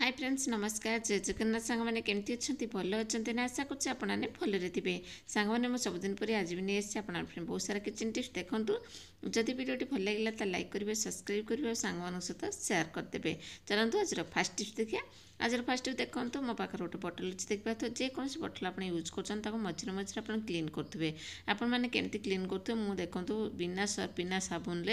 Hi friends नमस्कार जय जगन्नाथ सांग मैंने केमती अच्छा भल अच्छा ना आशा करें आपने भलरे थे सांग मैंने मुझे सबुदिन पर आज भी नहीं आसी बहुत सारा किचन टिप्स देखूँ जदि भिडियोटी भल लगे तो लाइक करेंगे सब्सक्राइब करेंगे और सांग सहित सेयार करदे। चलते आज फास्ट टिप्स देखिए। आज फास्ट टिप देखो मो पाखे गोटे बटल अच्छी देखा तो जेकोसी बटल आप यूज कर मझे मझे आप क्लीन करेंगे आपने केमती क्लीन करेंगे मुझे देखो बिना सर्फ बिना साबुन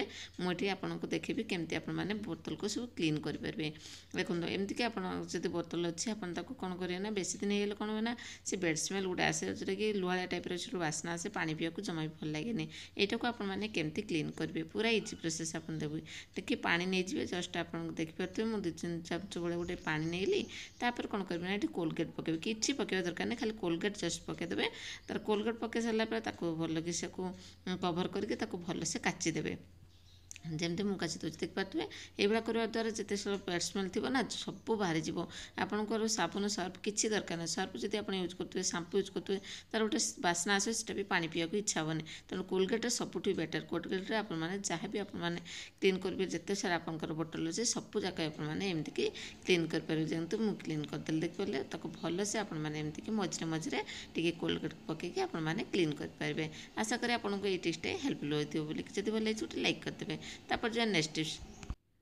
मुझे आपको देखी केमती आपने बोतल को सब क्लीन करेंगे। देखो एमती आप जब बोतल अच्छी आपको कौन करेंगे बेस दिन हो कौन हुए ना से बेड स्मेल गोटे आसे जोटा कि लुहाड़ा टाइप बास्ना आसे पानी पीवा जमा भी भल लगे यहीटा को आपने केमती क्लीन करेंगे पूरा इजी प्रोसेस आप देवी देखिए पानी नहीं जस्ट आप देखिपे मुझे 2-3 चामच भाई गोटे पा नहीं तापर कौन करेंगे ना कोलगेट पकेबे किसी पकेबा दरकार नहीं खाली कोलगेट जस्ट पकईदेवे तार कोलगेट पकई सारापर भल कि कभर करके भल से काचिदेवे जमती मुझे दूसरी देखिपे ये करने द्वारा जिते सब बेड स्मेल थी ना सब बाहरी जीव आपंकर साबुन सर्फ किसी दरकार नहीं सर्फ जब आप यूज करेंगे शैम्पू यूज करेंगे तार गोटे बास्ना आसे से भी पानी पीवा इच्छा हेनी तेणु कोलगेट सबुठ बेटर कोलगेट आपने जहाँ भी आपने क्लीन करेंगे जिते सारा आपंकर बोतल अच्छे सब जगह आपने एमती क्लीन करेंगे जमी मुझे क्लीन करदेली देखिए भल से आपने मझे मझे टी कोलगेट पकईकि आपने क्लीन करेंगे। आशा करें आपको ये टिप्सटा हेल्पफुल होती जब भल लगे लाइक करदेवे। तापर जो नेक्स्ट टिप्स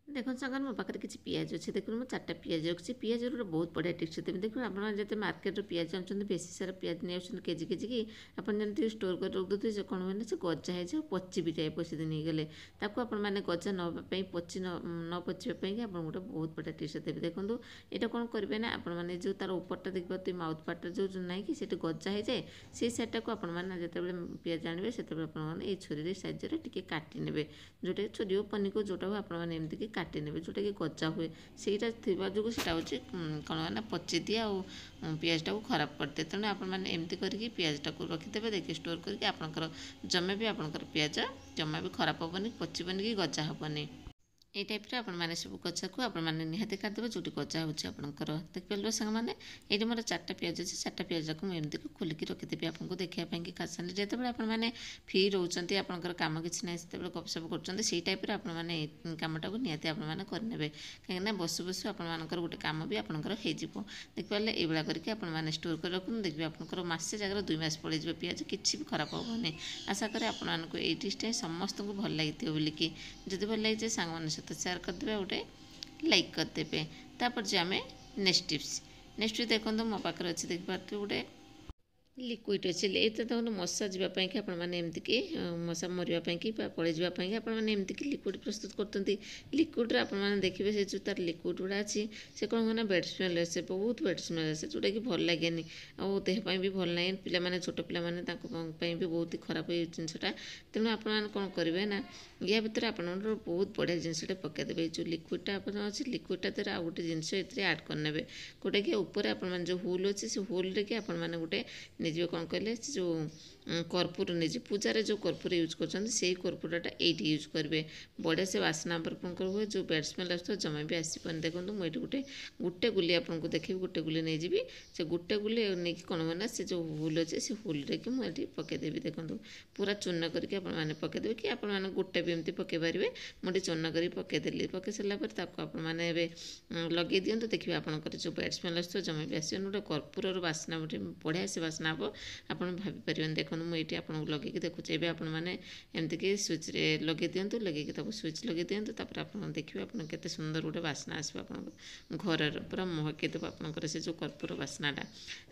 देखो सागर मो पाखे किसी पिज अच्छे देखो मुझे 4टा पिज रखी पिज बहुत बढ़िया टिप्स देवी देखो आप मार्केट पिज आनुँच बेसी सारा पिज नहीं केजी केजी की आपड़ी स्टोर कर रखिदे से कौन हुए से गजा है पची भी जाए बेसी दिन गले आपने गजा नापी पची न पचापी आप गोटे बहुत बढ़िया टिप्स देवी देखो यहाँ कौन करेंगे ना आपने जो तार उपरटा देखिए माउथ पार्ट जो ना कि गजा हो जाए से साइडटा को आपने जिते पिज आने से आपने छुरी साइज टी काटी ने जोटा छुरी पनी को जोटा हुए आपने एमती काटी ने जोटा कि गजा हुए सहीटा जो कौन ना पची दिए पिजटा को खराब करदे तेणु आपने एमती करके पिजटा को रखिदे देखिए स्टोर करके आपंकर जमे भी आपंकर पिज जमा भी खराब हेनी पचबनी कि गजा हेनी ये टाइप आपने सब गजा को आपने निहाती काटिदेवे जो गजा होकर देखिए सांग मैंने ये मोर 4टा पिज अच्छे 4टा पिज को मुझे खोलिकी रखिदेवी आपको देखापी कि खास जो आपने फ्री रोच आपंकर कम किसी ना से गपसप कर टाइप आपने कमटा को निहाती आपने करेंगे कहीं बसु बसु आपर गोटे कम भी आपंकर हो देखिए ये करके आपने स्टोर कर रखुन देखिए आपंकर मसे जगह 2 मास पड़े पिज किसी भी खराब हेनी। आशा करें आपको ये टिप्सटा समस्त को भल लगी बोलिकी जब भल लगे सांग सहित सेयार करदे गोटे लाइक करदे। तापर जो आम नेक्स्ट टिप्स देखो मो पाखे अच्छे देखिए गोटे लिक्विड अच्छे ये तो मशा जावाई कि आपमती मशा मरवाई कि पड़े जावाई आपने एमती लिक्विड प्रस्तुत करते लिक्विड्रे आपने देखिए से जो तार लिक्विड गुड़ा अच्छी से कौन हुए बेड स्मेल आसे बहुत बेड स्मेल आसे जोटा कि भल लगे और देहपाई भी भल ना पे छोट पे भी बहुत ही खराब ये जिनसा तेणु आपने कौन करेंगे ना या भितर आप बहुत बढ़िया जिनसा पकईदेवे जो लिक्विडटा अच्छे लिक्विडटा द्वारा आ गए जिनस आड करने गोटे कि ऊपर आप जो होल अच्छे से होल्रे कि आपने गोटे निजे कौन कहले जो कर्पूर निजे पूजार जो कर्पूर यूज करपूरटा ये यूज करेंगे बढ़िया से बास्ना आपंकर हुए जो बेड स्मेल आस जमा भी आसपान देखो मुझे गोटे गोटे गुली आपको देखी गोटे गुली नहीं जी से गोटे गुली नहीं कौन हुए से जो होल अच्छे से होल्रे कि मुझे पकईदेवी देखो पूरा चूर्ण करके आपने पकईदेवे कि आपने गोटे भी एमती पकई पारे मुझे चूर्ण कर पकईदेली पकई सारापर आपने लगे दिंतु देखिए आपंकर जो बेड स्मेल आस जमा भी आस गोटे कर्पूर बास्ना गोटे बढ़िया से बास्ना हम आप भाई देखो मुझे आपको लगे देखुचे ये आपने एमती स्विच लगे दिंतु लगे स्विच लगे दिंतु आप देखिए आप केते सुंदर गोटे बास्ना आसो आप घर पूरा महकेदेव आपंकर से जो कर्पूर बास्नाटा।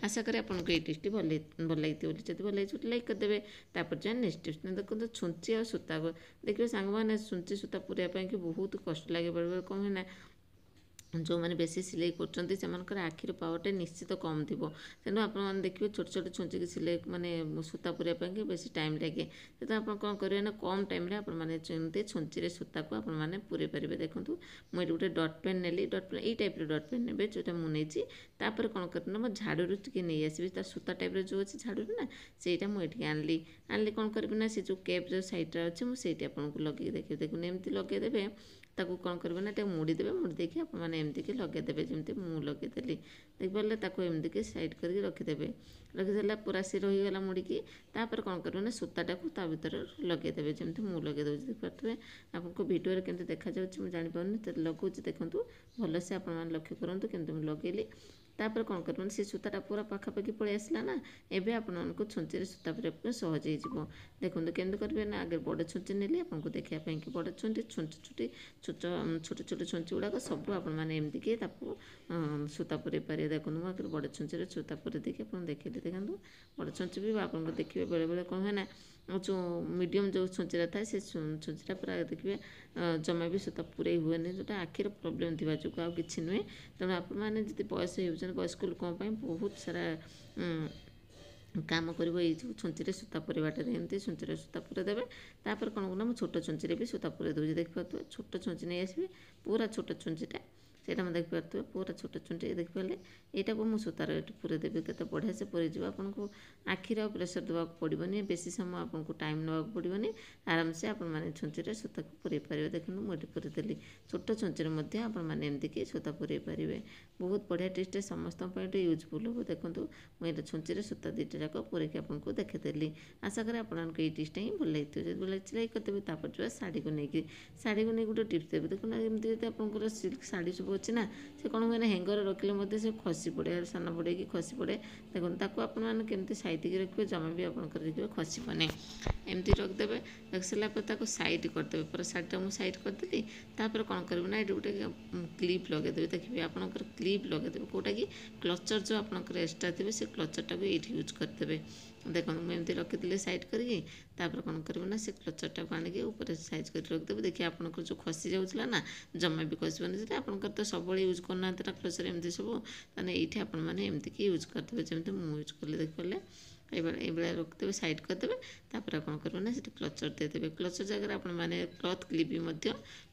आशा करें आपको ये टिप्सटी भल लगी जब भल लगे लाइक करदेवे। तापर जो नेक्स्ट टिप्स देखो छुंची और सूता को देखिए सांग मैंने छुंची सूता पूराई बहुत कष्ट लगे बेले बेले कौन है जो मैंने बेसी सिलाई कर आखिर पावरटा निश्चित कम थी तेणु आप देखिए छोट छोट छुंचिक सिलाई माने सूता पूराई बेसी टाइम लगे तो आप कौन करेंगे ना कम टाइम आपने छुंची सूता को आपने पूरे पारे। देखो मुझे गोटे डट पेन नेली डट पेन ये टाइप डट पेन ने जोटा मुझे तापर कौन करना मो झाड़ू टी नहीं आसबि तार सूता टाइप जो अच्छे झाड़ू ना सेटा मुझे आनली कौन करेंगे ना से जो कैप जो सैड्रे अच्छे मुझे आपको लगे देखिए देखो एमती लगेदेवे ताकू कौन करेंगे ना मुड़ीदेवे मुड़ी देखिए आपने एमती लगेदेवे जमी मुझे लगेदेली देखिए एमती साइड करके रखिदेवे रखी सारा पूरा सी रहीगला मुड़िकी तापर कौन करेंगे ना सूताटा को भर लगेदेवे जमी मुझे लगेदे देखिए आपको भिडियो केमती देखा मुझे जापारे तो लगाऊँ देखो भलसे आपण मैंने लक्ष्य करूँ केमती मुझे लगेली। तापर कौन कर से सूताटा पूरा पाखापाखि पलि आसला ना। एबे आपको छुंची सूता पर सहज हो देखो केमती करेंगे ना। आगे बड़ छुंची नेली आपको देखापी कि बड़ छुंची छुंची छोट छोट छुंची गुड़ाक सब आपमती सूता पुरे पारे। देखो मुझे बड़ छुंची सूता पुरे देखिए आप देखिए देखो बड़ छुंची भी आपको देखिए बेले बेले कौन है जो मीडियम जो छुंचीरा था से छुंचीरा पूरा देखिए जमा भी सूता पूरे हुए जोटा आखिर प्रोब्लेम थी जो आ कि नुहे। तेणु आपने जी बयस हो वयस्क लोकों बहुत सारा काम कर छुंची सूता पुरेबाटा एमती छुंची सूता पुरे देवे। तापर कौन करना छोट छुंची भी सूता पुरे दूसरी देखिए छोट छुंची नहीं आसबि पूरा छोट छुंचीटा सेटा मैं देखिए पूरा छोट छुंची देखिए यहाँ को मुझे सूतार पूरे देवी के बढ़िया से पूरे जी आपको आखिर प्रेसर देवाक पड़ोनी बेसी समय आपको टाइम नाक पड़ोनी आराम से आपने छुंची सूता को पूरे पारे। देखो मुझे पूरे देली छोट छुंची आपमती सूता पूरे पारे बहुत बढ़िया टेस्ट समस्त यूजफुल हो। देखो मुझे छुंची सूता दुईटा जाक पूरे आपको देखीदेली। आशा करें आपको ये टिप्सटा ही भल लगी जब भल लगी लाइक करदेवे। तापर जो शाढ़ी को नहीं गोटे टिप्स देवी देखो ना एमती आप सिल्क शाढ़ी सब अच्छे ना से कौन हुए हेंगर रखिले से खसी पड़े सान पड़े कि खसी पड़े। देखो ताको आपमती साइड की रखिए जमा भी आपंकर देखिए खसबनी एमती रखिदेवे। रख सारा पर साइड करदे पूरा शाढ़ीटा मुझे साइड करदेली। तापर कौन करेंगे ना ये गोटे क्लिप लगेदेवे देखिए आपंकर क्लिप लगेदेवे कौटा कि क्लचर जो आपंकर एक्सट्रा थे से क्लचरटा को ये यूज करदेवे। देखो मुझे रखी साइड करके तापर कौन करेंगे ना से क्लचरटा को आणिक ऊपर साइज कर रखिदेवे। देखिए आपंकर जो खसी जाऊला ना जमा भी खसबनी जो आपंकर तो सब यूज करना क्लचर एमती सब ताने ये आपमती यूज करदेवे जमी मुझे यूज कले देखिए ये रखिदेवे साइड करदेवे। तापर कौन करेंगे ना से क्लचर देदेवे क्लचर जगह आपने क्लथ क्लिप भी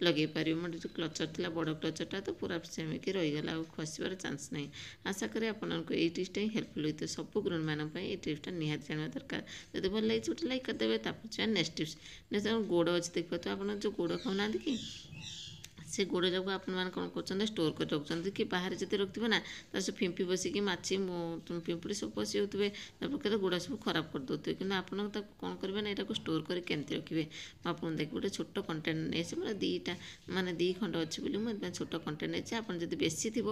लगे पारे। मोटे जो क्लचर थी बड़ क्लचरटा तो पूरा सेमिक रहीगला खसबार चान्स नहीं। आशा करें आपको ये टिप्सटा ही हेल्पफुल होता है सब गृहिणी मानक ये टिप्सटा निहाती जानवा दरकार। जब भल लगी गोटे लाइक करदेवे। तापर नेक्स्ट टिप्स नेक्स्ट गोड़ अच्छे देखिए तो आप जो गोड़ खाऊना कि से गोड़ जाक आपने कौन कर स्टोर कर रखुच्च कि बाहर जब रखिए ना तो सब फिंपी बसिकी माछी पिंपुड़ी सब पशि होते प्रकार गोड़ा सब खराब कर देते कि आप कौन करेंगे ना यहाँ स्टोर करके रखिए। आपको देखिए गोटे छोट कंटेनर नहीं मतलब दीटा माने दी खंड अच्छी बोली मुझे छोट कंटेनर नहीं आप बेसी थी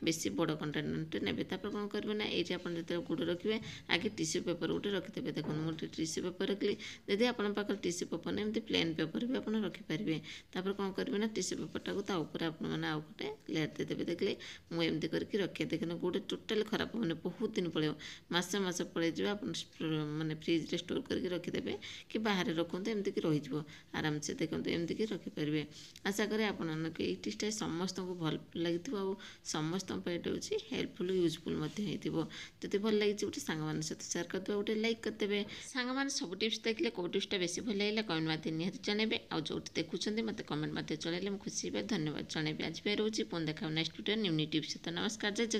बेसी बड़ कंटेनर ने कौन करेंगे ना ये जो गोड़ रखिए आगे टिश्यू पेपर गोटे रखिदेवे। देखो मुझे टिश्यू पेपर रखिली जदि आप टिश्यू पेपर नहीं एमती प्लेन पेपर भी आप रखिपारे। तापर कौन करेंगे ना टिश्यू पेपरटा ता ऊपर आपने आउ गोटे लेयर देदेवे। देखिए मुझे एमती करके रखे देखने गोटे टोटाल खराब होने बहुत दिन पड़े मस पड़े जो आप मैंने फ्रिज स्टोर करके रखिदेवे कि बाहर रखते एमती कि रही आराम से देखो एमती कि रखिपारे। आशा करें आपको ये टिप्सटा समस्त को भल लगी समस्त हेल्पफुल यूजफुल जब भल लगी गोटे सांग मान सहित सेयार करदे गोटे लाइक करदेवे। सांग मैंने सब टिप्स देखिए कौ टिप्सटा बेसी भल लगे कमेंट माध्यम निहाती जनइबे आ जो देखुं मत कमेंट माध्यम चलैले मुझे खुशी धन्यवाद जनइबे। आज रोचे पुणी देखा नेक्स्ट वीडियो न्यू टिप्स। तो नमस्कार जय जगन्नाथ।